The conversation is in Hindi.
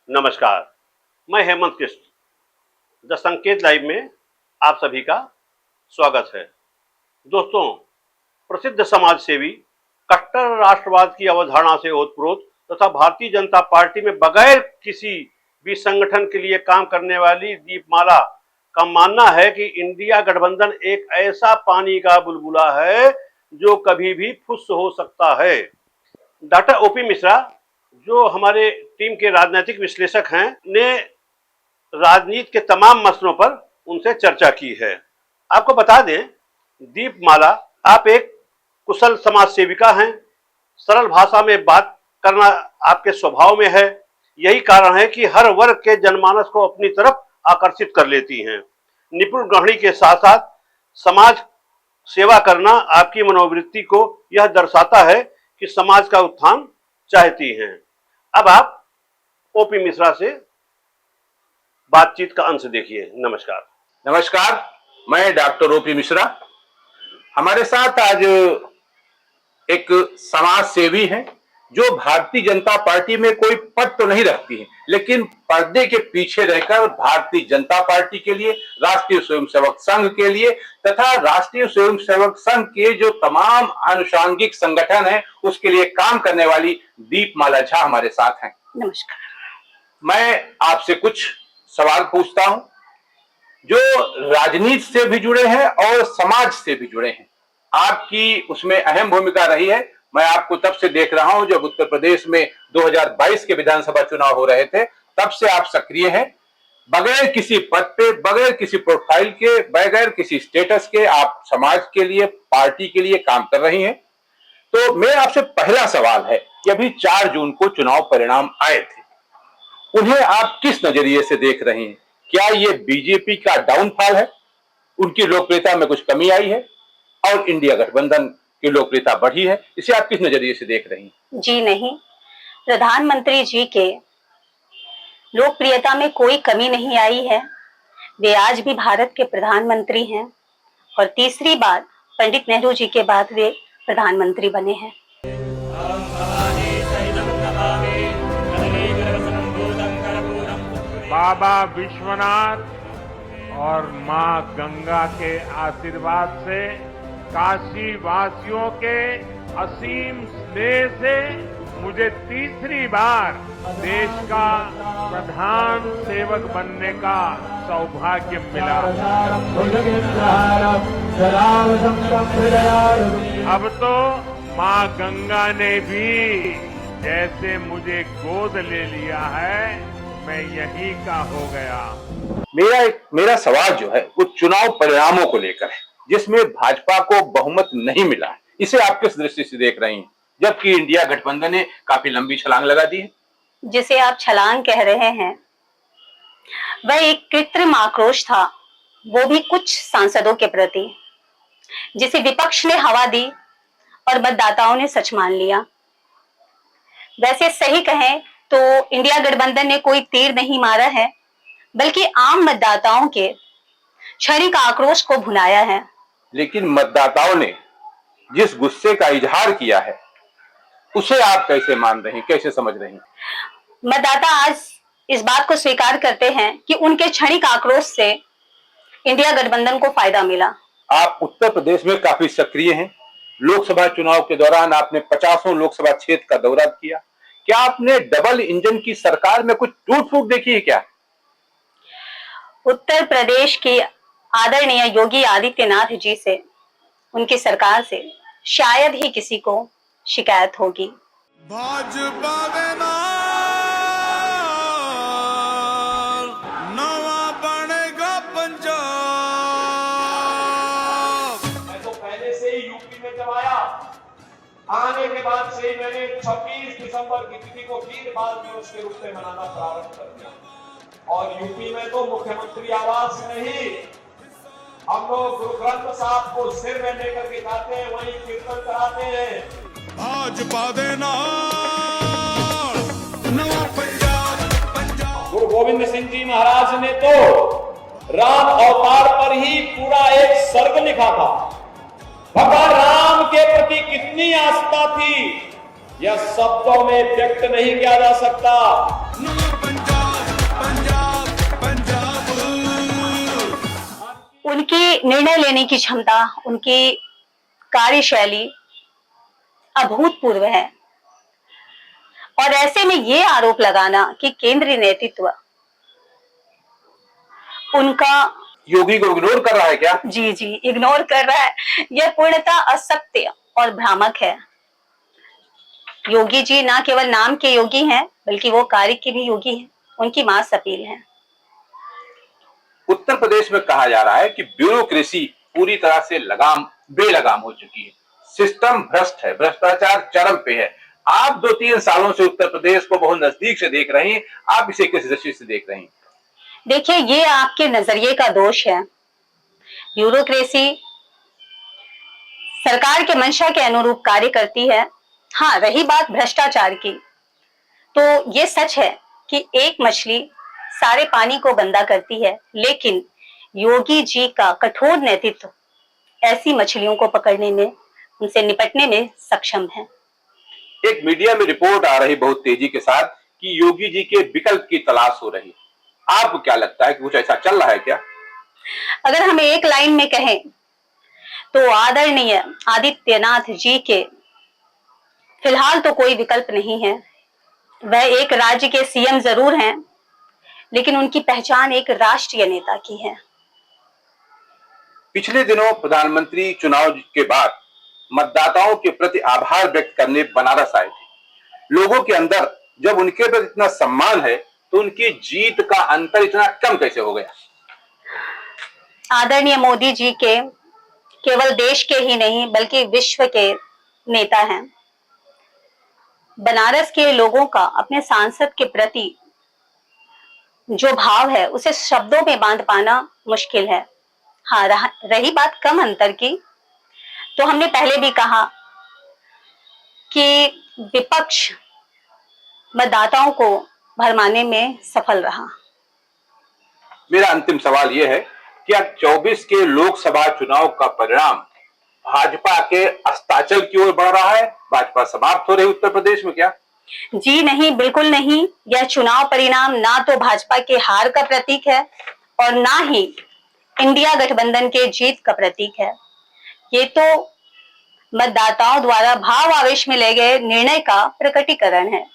नमस्कार, मैं हेमंत कृष्ण। द संकेत लाइव में आप सभी का स्वागत है। दोस्तों, प्रसिद्ध समाज सेवी, कट्टर राष्ट्रवाद की अवधारणा से ओतप्रोत तथा भारतीय जनता पार्टी में बगैर किसी भी संगठन के लिए काम करने वाली दीपमाला का मानना है कि इंडिया गठबंधन एक ऐसा पानी का बुलबुला है जो कभी भी फुस हो सकता है। डॉक्टर ओपी मिश्रा, जो हमारे टीम के राजनीतिक विश्लेषक हैं, ने राजनीति के तमाम मसलों पर उनसे चर्चा की है। आपको बता दें, दीपमाला, आप एक कुशल समाज सेविका हैं। सरल भाषा में बात करना आपके स्वभाव में है। यही कारण है कि हर वर्ग के जनमानस को अपनी तरफ आकर्षित कर लेती हैं। निपुण गृहिणी के साथ साथ समाज सेवा करना आपकी मनोवृत्ति को यह दर्शाता है कि समाज का उत्थान चाहती हैं। अब आप ओपी मिश्रा से बातचीत का अंश देखिए। नमस्कार। नमस्कार, मैं डॉक्टर ओपी मिश्रा। हमारे साथ आज एक समाज सेवी हैं जो भारतीय जनता पार्टी में कोई पद तो नहीं रखती है, लेकिन पर्दे के पीछे रहकर भारतीय जनता पार्टी के लिए, राष्ट्रीय स्वयंसेवक संघ के लिए तथा राष्ट्रीय स्वयंसेवक संघ के जो तमाम आनुषांगिक संगठन हैं उसके लिए काम करने वाली दीपमाला झा हमारे साथ हैं। नमस्कार। मैं आपसे कुछ सवाल पूछता हूं जो राजनीति से भी जुड़े हैं और समाज से भी जुड़े हैं। आपकी उसमें अहम भूमिका रही है। मैं आपको तब से देख रहा हूं जब उत्तर प्रदेश में 2022 के विधानसभा चुनाव हो रहे थे, तब से आप सक्रिय हैं। बगैर किसी पद पे, बगैर किसी प्रोफाइल के, बगैर किसी स्टेटस के आप समाज के लिए, पार्टी के लिए काम कर रही हैं। तो मेरा आपसे पहला सवाल है कि अभी 4 जून को चुनाव परिणाम आए थे, उन्हें आप किस नजरिए से देख रहे हैं? क्या ये बीजेपी का डाउनफॉल है, उनकी लोकप्रियता में कुछ कमी आई है और इंडिया गठबंधन की लोकप्रियता बढ़ी है? इसे आप किस नजरिए से देख रही हैं? जी नहीं, प्रधानमंत्री जी के लोकप्रियता में कोई कमी नहीं आई है। वे आज भी भारत के प्रधानमंत्री हैं और तीसरी बार पंडित नेहरू जी के बाद वे प्रधानमंत्री बने हैं। बाबा विश्वनाथ और मां गंगा के आशीर्वाद से, काशी वासियों के असीम स्नेह से मुझे तीसरी बार देश का प्रधान सेवक बनने का सौभाग्य मिला। अब तो मां गंगा ने भी जैसे मुझे गोद ले लिया है, मैं यही का हो गया। मेरा सवाल जो है वो चुनाव परिणामों को लेकर है, जिसमें भाजपा को बहुमत नहीं मिला है। इसे आप किस दृष्टि से देख रही हैं, जबकि इंडिया गठबंधन ने काफी लंबी छलांग लगा दी है? जिसे आप छलांग कह रहे हैं वह एक कृत्रिम आक्रोश था, वो भी कुछ सांसदों के प्रति, जिसे विपक्ष ने हवा दी और मतदाताओं ने सच मान लिया। वैसे सही कहें तो इंडिया गठबंधन ने कोई तीर नहीं मारा है, बल्कि आम मतदाताओं के क्षणिक आक्रोश को भुनाया है। लेकिन मतदाताओं ने जिस गुस्से का इजहार किया है उसे आप कैसे मान रहे हैं, कैसे समझ रहे हैं? मतदाता आज इस बात को स्वीकार करते हैं कि उनके क्षणिक आक्रोश से इंडिया गठबंधन को फायदा मिला। आप उत्तर प्रदेश में काफी सक्रिय हैं। लोकसभा चुनाव के दौरान आपने 50 लोकसभा क्षेत्र का दौरा किया। क्या आपने डबल इंजन की सरकार में कुछ टूट फूट देखी है क्या? उत्तर प्रदेश के आदरणीय योगी आदित्यनाथ जी से, उनकी सरकार से शायद ही किसी को शिकायत होगी। भाजपा नवा बनेगा पंजाब। मैं तो पहले से ही यूपी में जब आया, आने के बाद से ही मैंने 26 दिसंबर की तिथि को 3 बार दिवस के रूप में मनाना प्रारंभ कर दिया। और यूपी में तो मुख्यमंत्री आवास में ही हम लोग गुरु ग्रंथ साहब को सिर में लेकर के जाते हैं, वहीं कीर्तन कराते हैं। भाजपा देना नवा पंजाब। गुरु गोविंद सिंह जी महाराज ने तो राम अवतार पर ही पूरा एक सर्ग लिखा था। भगवान राम के प्रति कितनी आस्था थी, यह शब्दों में व्यक्त नहीं किया जा सकता। नवा पंजाब निर्णय लेने की क्षमता, उनकी कार्यशैली अभूतपूर्व है। और ऐसे में ये आरोप लगाना कि केंद्रीय नेतृत्व उनका योगी को इग्नोर कर रहा है क्या? जी इग्नोर कर रहा है, यह पूर्णतः असत्य और भ्रामक है। योगी जी ना केवल नाम के योगी हैं, बल्कि वो कार्य के भी योगी हैं। उनकी मास अपील है। उत्तर प्रदेश में कहा जा रहा है कि ब्यूरोक्रेसी पूरी तरह से बेलगाम हो चुकी है, सिस्टम भ्रष्ट है, भ्रष्टाचार चरम पे है। आप 2-3 सालों से उत्तर प्रदेश को बहुत नजदीक से देख रही हैं, आप इसे किस दृष्टि से देख रही हैं? देखिए, ये आपके नजरिए का दोष है। ब्यूरोक्रेसी सरकार के मंशा के अनुरूप कार्य करती है। हाँ, रही बात भ्रष्टाचार की, तो ये सच है कि एक मछली सारे पानी को गंदा करती है, लेकिन योगी जी का कठोर नेतृत्व ऐसी मछलियों को पकड़ने में, उनसे निपटने में सक्षम है। एक मीडिया में रिपोर्ट आ रही बहुत तेजी के साथ कि योगी जी के विकल्प की तलाश हो रही है। आपको क्या लगता है कि कुछ ऐसा चल रहा है क्या? अगर हम एक लाइन में कहें तो आदरणीय आदित्यनाथ जी के फिलहाल तो कोई विकल्प नहीं है। वह एक राज्य के सीएम जरूर हैं, लेकिन उनकी पहचान एक राष्ट्रीय नेता की है। पिछले दिनों प्रधानमंत्री चुनाव के बाद मतदाताओं के प्रति आभार व्यक्त करने बनारस आए थे। लोगों के अंदर जब उनके प्रति इतना सम्मान है, तो उनकी जीत का अंतर इतना कम कैसे हो गया? आदरणीय मोदी जी के केवल देश के ही नहीं, बल्कि विश्व के नेता हैं। बनारस के लोगों का अपने सांसद के प्रति जो भाव है, उसे शब्दों में बांध पाना मुश्किल है। हाँ, रही बात कम अंतर की, तो हमने पहले भी कहा कि विपक्ष मतदाताओं को भरमाने में सफल रहा। मेरा अंतिम सवाल यह है कि अब 24 के लोकसभा चुनाव का परिणाम भाजपा के अस्ताचल की ओर बढ़ रहा है, भाजपा समाप्त हो रही उत्तर प्रदेश में क्या? जी नहीं, बिल्कुल नहीं। यह चुनाव परिणाम ना तो भाजपा के हार का प्रतीक है और ना ही इंडिया गठबंधन के जीत का प्रतीक है। ये तो मतदाताओं द्वारा भाव आवेश में ले गए निर्णय का प्रकटीकरण है।